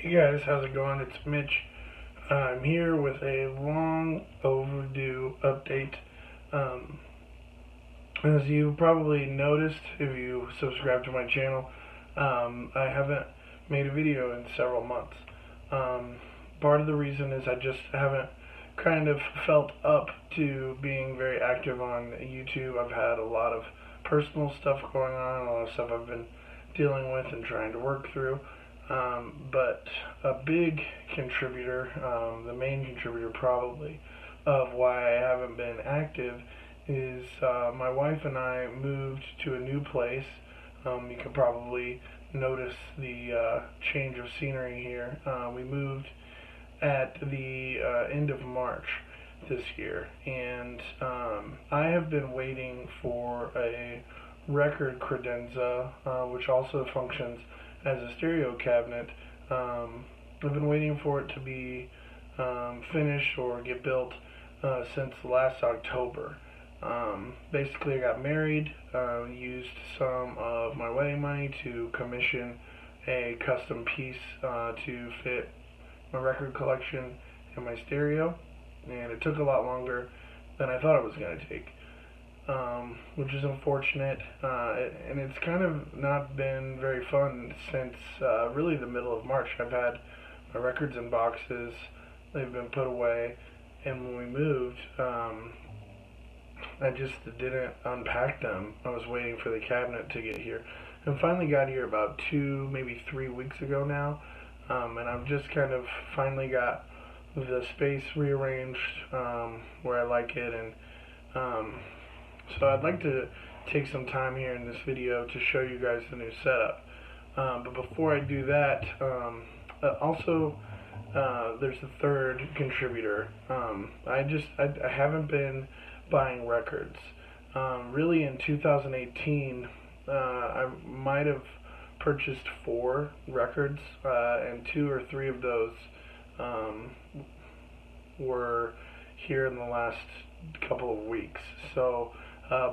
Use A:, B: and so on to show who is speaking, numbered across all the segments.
A: Hey guys, how's it going? It's Mitch. I'm here with a long overdue update. Um, as you probably noticed if you subscribe to my channel, I haven't made a video in several months. Part of the reason is I just haven't kind of felt up to being very active on YouTube. I've had a lot of personal stuff going on, a lot of stuff I've been dealing with and trying to work through. But a big contributor, the main contributor probably, of why I haven't been active is my wife and I moved to a new place. You can probably notice the change of scenery here. We moved at the end of March this year, and I have been waiting for a record credenza, which also functions as a stereo cabinet. I've been waiting for it to be finished or get built since last October. Basically, I got married, used some of my wedding money to commission a custom piece to fit my record collection and my stereo, and it took a lot longer than I thought it was going to take. Which is unfortunate, and it's kind of not been very fun since really the middle of March. I've had my records in boxes, they've been put away, and when we moved, I just didn't unpack them. I was waiting for the cabinet to get here, and finally got here about 2, maybe 3 weeks ago now, and I've just kind of finally got the space rearranged where I like it, and so I'd like to take some time here in this video to show you guys the new setup. But before I do that, also there's a third contributor. I haven't been buying records. Really in 2018, I might have purchased 4 records, and 2 or 3 of those were here in the last couple of weeks. So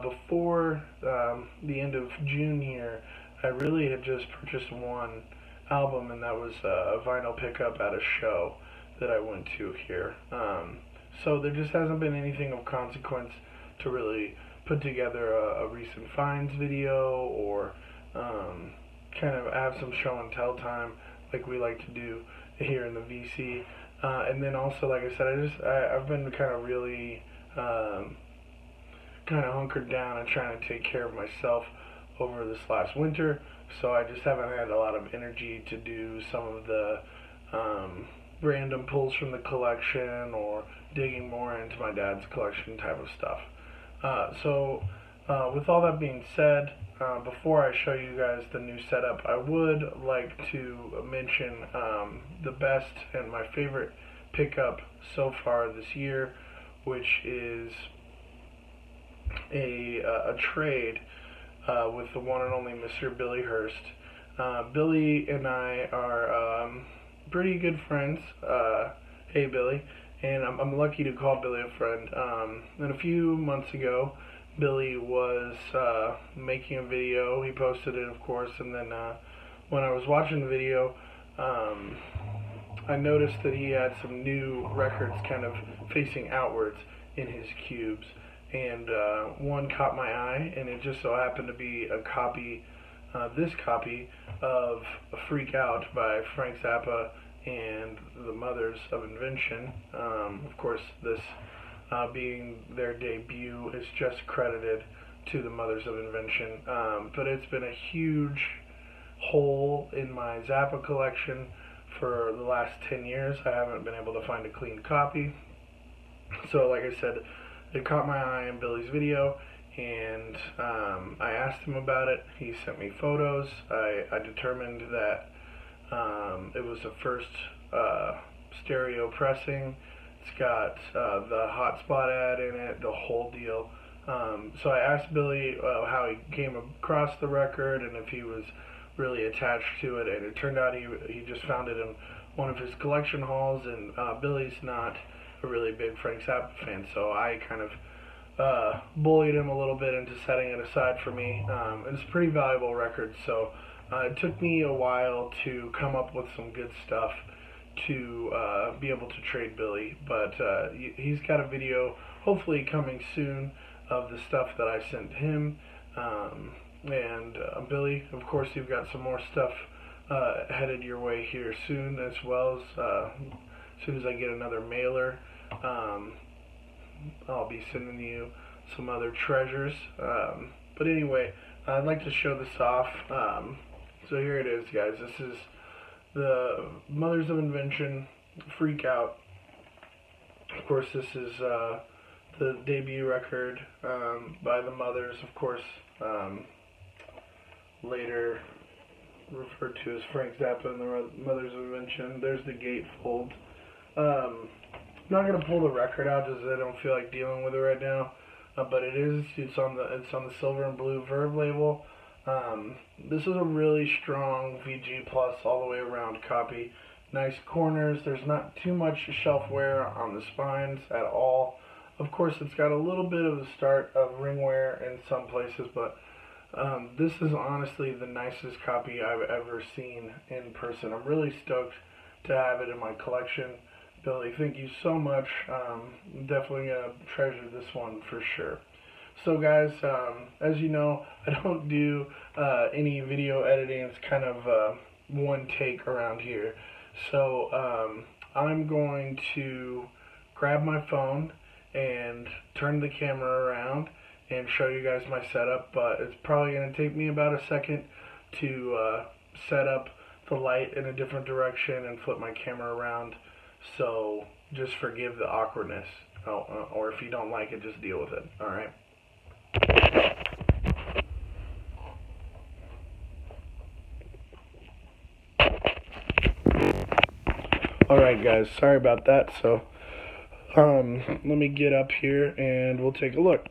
A: before the end of June here, I really had just purchased 1 album, and that was a vinyl pickup at a show that I went to here. So there just hasn't been anything of consequence to really put together a recent finds video or kind of have some show and tell time like we like to do here in the VC. And then also, like I said, I've been kind of really kind of hunkered down and trying to take care of myself over this last winter, so I just haven't had a lot of energy to do some of the random pulls from the collection or digging more into my dad's collection type of stuff. With all that being said, before I show you guys the new setup, I would like to mention the best and my favorite pickup so far this year, which is a trade with the one and only Mr. Billy Hurst. Billy and I are pretty good friends. Hey Billy, and I'm lucky to call Billy a friend. And a few months ago, Billy was making a video. He posted it, of course, and then when I was watching the video, I noticed that he had some new records kind of facing outwards in his cubes, and one caught my eye, and it just so happened to be a copy, this copy of Freak Out by Frank Zappa and the Mothers of Invention. Of course, this being their debut is just credited to the Mothers of Invention, but it's been a huge hole in my Zappa collection for the last 10 years. I haven't been able to find a clean copy. So like I said, it caught my eye in Billy's video, and I asked him about it. He sent me photos. I determined that it was the first stereo pressing. It's got the hotspot ad in it, the whole deal. So I asked Billy how he came across the record and if he was really attached to it, and it turned out he just found it in one of his collection hauls, and Billy's not a really big Frank Zappa fan, so I kind of bullied him a little bit into setting it aside for me. It's a pretty valuable record, so It took me a while to come up with some good stuff to be able to trade Billy, but he's got a video hopefully coming soon of the stuff that I sent him. And Billy, of course, you've got some more stuff headed your way here soon, as well as soon as I get another mailer, I'll be sending you some other treasures. But anyway, I'd like to show this off. So here it is, guys. This is the Mothers of Invention Freak Out. Of course, this is the debut record by the Mothers, of course, later referred to as Frank Zappa and the Mothers of Invention. There's the gatefold. I'm not gonna pull the record out just because I don't feel like dealing with it right now. But it's on the Silver and Blue Verve label. This is a really strong VG Plus all the way around copy. Nice corners. There's not too much shelf wear on the spines at all. Of course, it's got a little bit of the start of ring wear in some places, but this is honestly the nicest copy I've ever seen in person. I'm really stoked to have it in my collection. Billy, thank you so much. I'm definitely going to treasure this one for sure. So guys, as you know, I don't do any video editing. It's kind of one take around here. So I'm going to grab my phone and turn the camera around and show you guys my setup, but it's probably going to take me about a second to set up the light in a different direction and flip my camera around. So just forgive the awkwardness, or if you don't like it, just deal with it. All right. All right, guys. Sorry about that. So let me get up here and we'll take a look.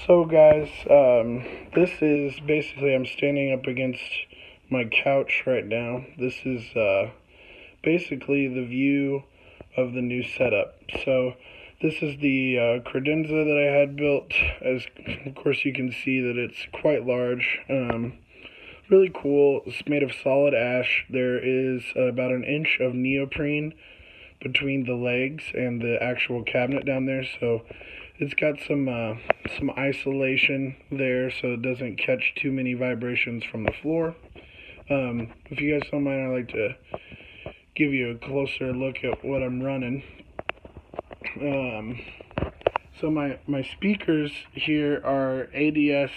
A: So guys, this is basically, I'm standing up against my couch right now. This is basically the view of the new setup. So this is the credenza that I had built. As of course you can see that it's quite large. Really cool. It's made of solid ash. There is about an inch of neoprene between the legs and the actual cabinet down there, so it's got some isolation there so it doesn't catch too many vibrations from the floor. If you guys don't mind, I'd like to give you a closer look at what I'm running. So my speakers here are ADS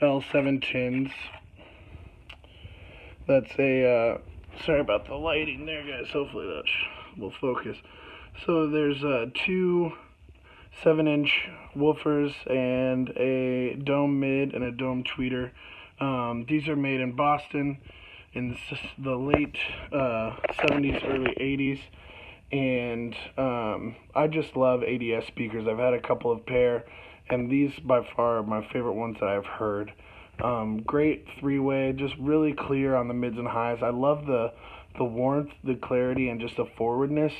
A: L710s. That's a, sorry about the lighting there, guys. Hopefully that will focus. So there's two 7-inch woofers and a dome mid and a dome tweeter. These are made in Boston in the late 70s, early 80s. And I just love ADS speakers. I've had a couple of pair, and these by far are my favorite ones that I've heard. Great three-way, just really clear on the mids and highs. I love the warmth, the clarity, and just the forwardness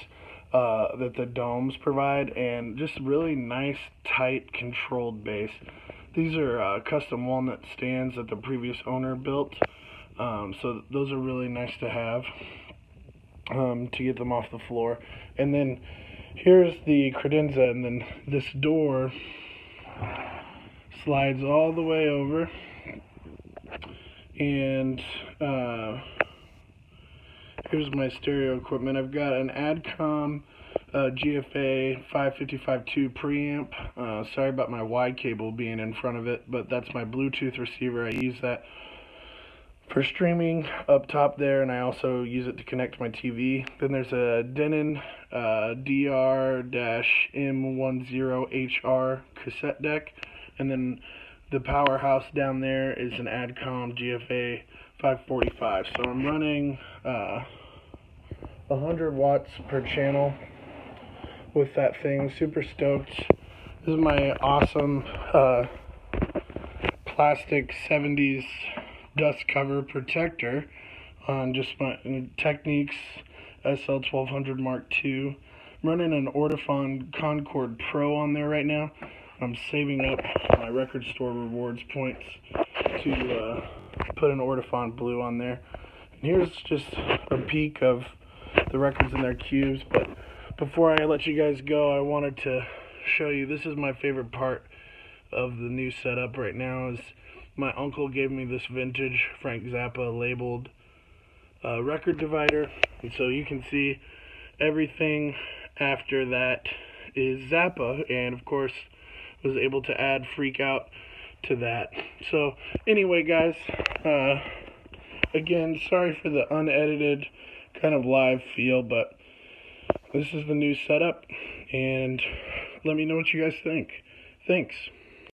A: that the domes provide, and just really nice, tight, controlled bass. These are custom walnut stands that the previous owner built, so those are really nice to have to get them off the floor. And then here's the credenza, and then this door slides all the way over, and here's my stereo equipment. I've got an Adcom GFA 555.2 preamp. Sorry about my Y cable being in front of it, but that's my Bluetooth receiver. I use that for streaming up top there, and I also use it to connect to my TV. Then there's a Denon DR-M10HR cassette deck, and then the powerhouse down there is an Adcom GFA 545. So I'm running 100 watts per channel with that thing. Super stoked. This is my awesome plastic 70s dust cover protector on just my Technics SL1200 Mark II. I'm running an Ortofon Concord Pro on there right now. I'm saving up my record store rewards points to put an Ortophon Blue on there. And here's just a peek of the records in their cubes, but before I let you guys go, I wanted to show you, this is my favorite part of the new setup right now, is my uncle gave me this vintage Frank Zappa labeled record divider, and so you can see everything after that is Zappa, and of course was able to add Freak Out to that. So anyway, guys, again, sorry for the unedited kind of live feel, but this is the new setup, and let me know what you guys think. Thanks.